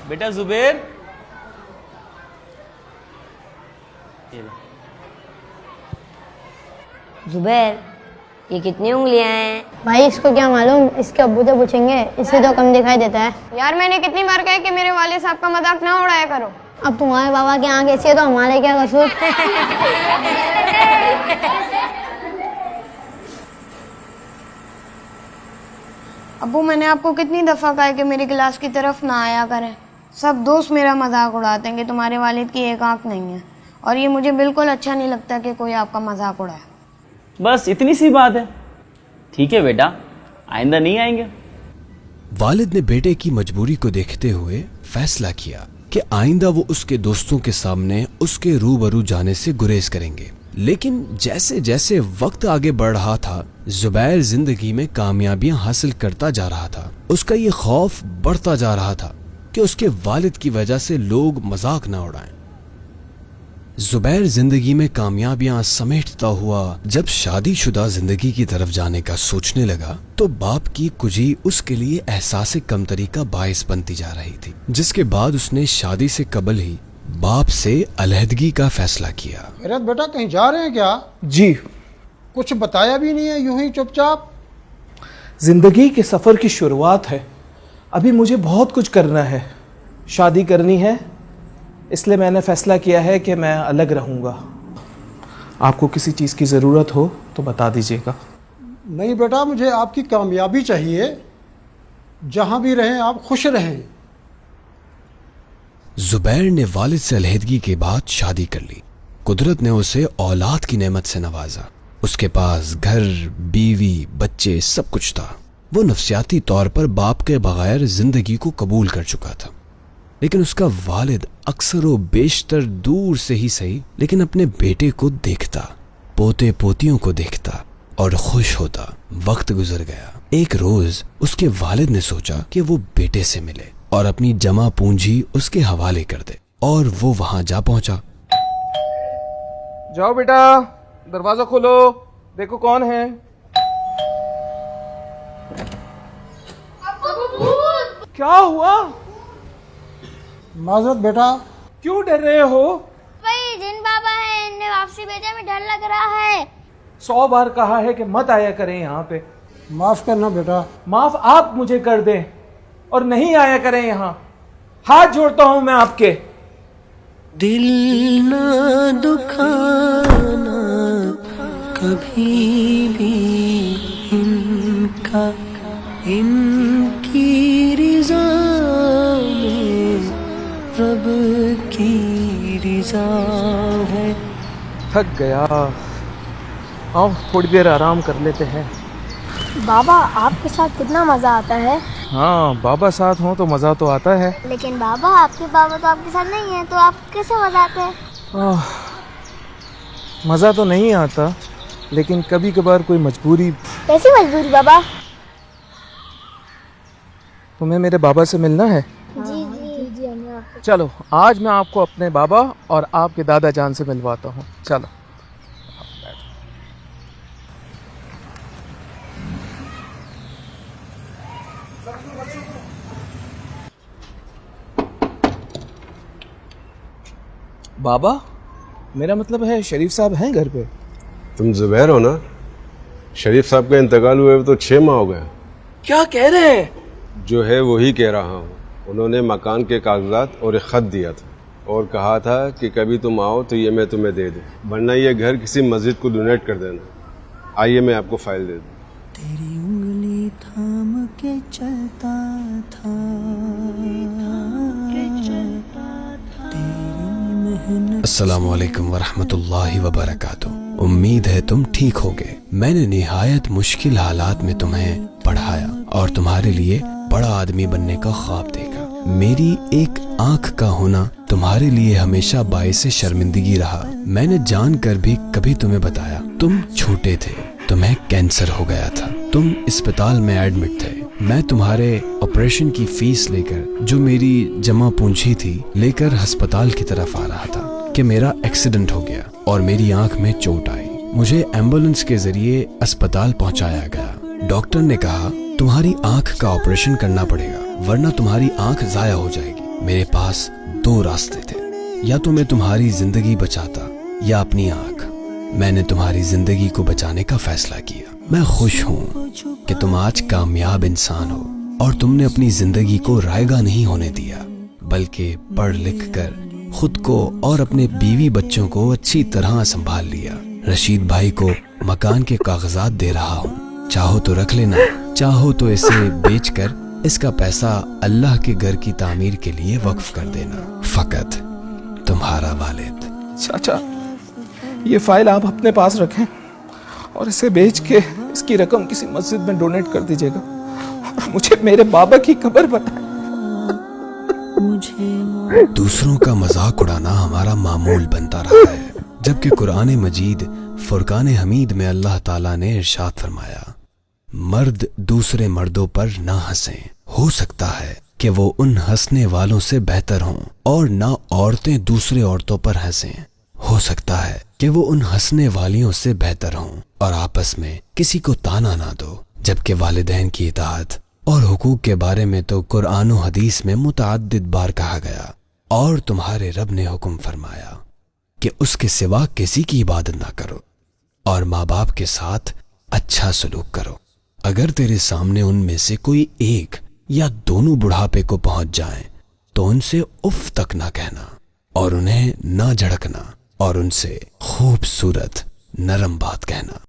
बेटा जुबैर, जुबैर ये कितनी उंगलियां हैं? भाई इसको क्या मालूम, इसके अब्बू से पूछेंगे, इससे तो कम दिखाई देता है। यार मैंने कितनी बार कहा कि मेरे वाले साहब का मजाक ना उड़ाया करो। अब तुम्हारे बाबा की आंख ऐसी है तो हमारे क्या कसूर। अब्बू मैंने आपको कितनी दफा कहा है कि मेरी क्लास की तरफ ना आया करें। सब दोस्त मेरा मजाक उड़ाते हैं कि तुम्हारे वालिद की एक आंख नहीं है, और ये मुझे बिल्कुल अच्छा नहीं लगता कि कोई आपका मजाक उड़ाए। बस इतनी सी बात है। ठीक है बेटा, आइंदा नहीं आएंगे। वालिद ने बेटे की मजबूरी को देखते हुए फैसला किया कि आइंदा वो उसके दोस्तों के सामने उसके रूबरू जाने से गुरेज करेंगे। लेकिन जैसे जैसे वक्त आगे बढ़ रहा था, जुबैर जिंदगी में कामयाबियां हासिल करता जा रहा था। उसका ये खौफ बढ़ता जा रहा था कि उसके वालिद की वजह से लोग मजाक ना उड़ाएं। जुबैर जिंदगी में कामयाबियां समेटता हुआ जब शादीशुदा जिंदगी की तरफ जाने का सोचने लगा, तो बाप की कुजी उसके लिए एहसास कमतरी का बायस बनती जा रही थी, जिसके बाद उसने शादी से कबल ही बाप से अलहदगी का फैसला किया। मेरा बेटा कहीं जा रहे हैं क्या? जी। कुछ बताया भी नहीं है, यूं ही चुपचाप। जिंदगी के सफर की शुरुआत है, अभी मुझे बहुत कुछ करना है, शादी करनी है, इसलिए मैंने फैसला किया है कि मैं अलग रहूंगा। आपको किसी चीज़ की ज़रूरत हो तो बता दीजिएगा। नहीं बेटा, मुझे आपकी कामयाबी चाहिए, जहां भी रहें आप खुश रहें। जुबैर ने वालिद से अलहदगी के बाद शादी कर ली। कुदरत ने उसे औलाद की नेमत से नवाजा। उसके पास घर, बीवी, बच्चे सब कुछ था। वो नफ्सियाती तौर पर बाप के बगैर जिंदगी को कबूल कर चुका था। लेकिन उसका वालिद अक्सर व बेशतर दूर से ही सही, लेकिन अपने बेटे को देखता, पोते पोतियों को देखता और खुश होता। वक्त गुजर गया। एक रोज उसके वालिद ने सोचा कि वो बेटे से मिले और अपनी जमा पूंजी उसके हवाले कर दे, और वो वहां जा पहुंचा। जाओ बेटा, दरवाजा खोलो, देखो कौन है। क्या हुआ? माजरत बेटा। क्यों डर रहे हो? भाई जिन बाबा है, इन्हें वापसी भेजने में डर लग रहा है। 100 बार कहा है कि मत आया करें यहाँ पे। माफ करना बेटा। माफ आप मुझे कर दें और नहीं आया करें यहाँ। हाथ जोड़ता हूं मैं आपके। दिल ना दुखाना कभी भी इनका, इनकी रिज़ा में रब की रिज़ा है। थक गया, आओ थोड़ी देर आराम कर लेते हैं। बाबा आपके साथ कितना मजा आता है। हाँ, बाबा साथ हो तो मजा तो आता है। लेकिन बाबा आपके बाबा तो आपके साथ नहीं है, तो आप कैसे मजा आते हैं? मजा तो नहीं आता, लेकिन कभी कभार कोई मजबूरी। कैसी मजबूरी बाबा? तुम्हें मेरे बाबा से मिलना है? जी जी जी। चलो आज मैं आपको अपने बाबा और आपके दादा जान से मिलवाता हूँ। चलो। बाबा, मेरा मतलब है शरीफ साहब हैं घर पे? तुम जुबैर हो ना? शरीफ साहब का इंतकाल हुए तो 6 माह हो गए। क्या कह रहे हैं? जो है वही कह रहा हूँ। उन्होंने मकान के कागजात और एक खत दिया था और कहा था कि कभी तुम आओ तो ये मैं तुम्हें दे दूँ, वरना ये घर किसी मस्जिद को डोनेट कर देना। आइए मैं आपको फाइल दे दूँ। तेरी उंगली थाम के चलता था, अस्सलामु अलैकुम वरहमतुल्लाहि वबरकातुहू। उम्मीद है तुम ठीक होगे। मैंने निहायत मुश्किल हालात में तुम्हें पढ़ाया और तुम्हारे लिए बड़ा आदमी बनने का ख्वाब देखा। मेरी एक आंख का होना तुम्हारे लिए हमेशा बाइसे शर्मिंदगी रहा। मैंने जानकर भी कभी तुम्हें बताया। तुम छोटे थे, तुम्हें कैंसर हो गया था, तुम अस्पताल में एडमिट थे। मैं तुम्हारे ऑपरेशन की फीस लेकर, जो मेरी जमा पूंजी थी, लेकर अस्पताल की तरफ आ रहा था कि मेरा एक्सीडेंट हो गया और मेरी आंख में चोट आई। मुझे एम्बुलेंस के जरिए अस्पताल पहुंचाया गया। डॉक्टर ने कहा तुम्हारी आंख का ऑपरेशन करना पड़ेगा, वरना तुम्हारी आंख जाया हो जाएगी। मेरे पास दो रास्ते थे, या तो मैं तुम्हारी जिंदगी बचाता या अपनी आंख। मैंने तुम्हारी जिंदगी को बचाने का फैसला किया। मैं खुश हूँ कि तुम आज कामयाब इंसान हो और तुमने अपनी जिंदगी को रायगा नहीं होने दिया, बल्कि पढ़ लिख कर खुद को और अपने बीवी बच्चों को अच्छी तरह संभाल लिया। रशीद भाई को मकान के कागजात दे रहा हूँ, चाहो तो रख लेना, चाहो तो इसे बेचकर इसका पैसा अल्लाह के घर की तामीर के लिए वक्फ कर देना। फकत तुम्हारा वालिद। चाचा, ये फाइल आप अपने पास रखें और इसे बेच के इसकी रकम किसी मस्जिद में डोनेट कर दीजिएगा और मुझे मेरे बाबा की कब्र बताएं। दूसरों का मजाक उड़ाना हमारा मामूल बनता रहा है, जबकि कुरान मजीद फुरकान हमीद में अल्लाह ताला ने इरशाद फरमाया, मर्द दूसरे मर्दों पर ना हंसें, हो सकता है कि वो उन हंसने वालों से बेहतर हों, और ना औरतें दूसरे औरतों पर हंसें, हो सकता है कि वो उन हंसने वालियों से बेहतर हों, और आपस में किसी को ताना ना दो। जबकि वालिदैन की इताअत और हुकूक के बारे में तो कुरान और हदीस में मुतअद्दिद बार कहा गया, और तुम्हारे रब ने हुक्म फरमाया कि उसके सिवा किसी की इबादत ना करो, और माँ बाप के साथ अच्छा सलूक करो। अगर तेरे सामने उनमें से कोई एक या दोनों बुढ़ापे को पहुंच जाएं, तो उनसे उफ तक ना कहना और उन्हें ना झड़कना, और उनसे खूबसूरत नरम बात कहना।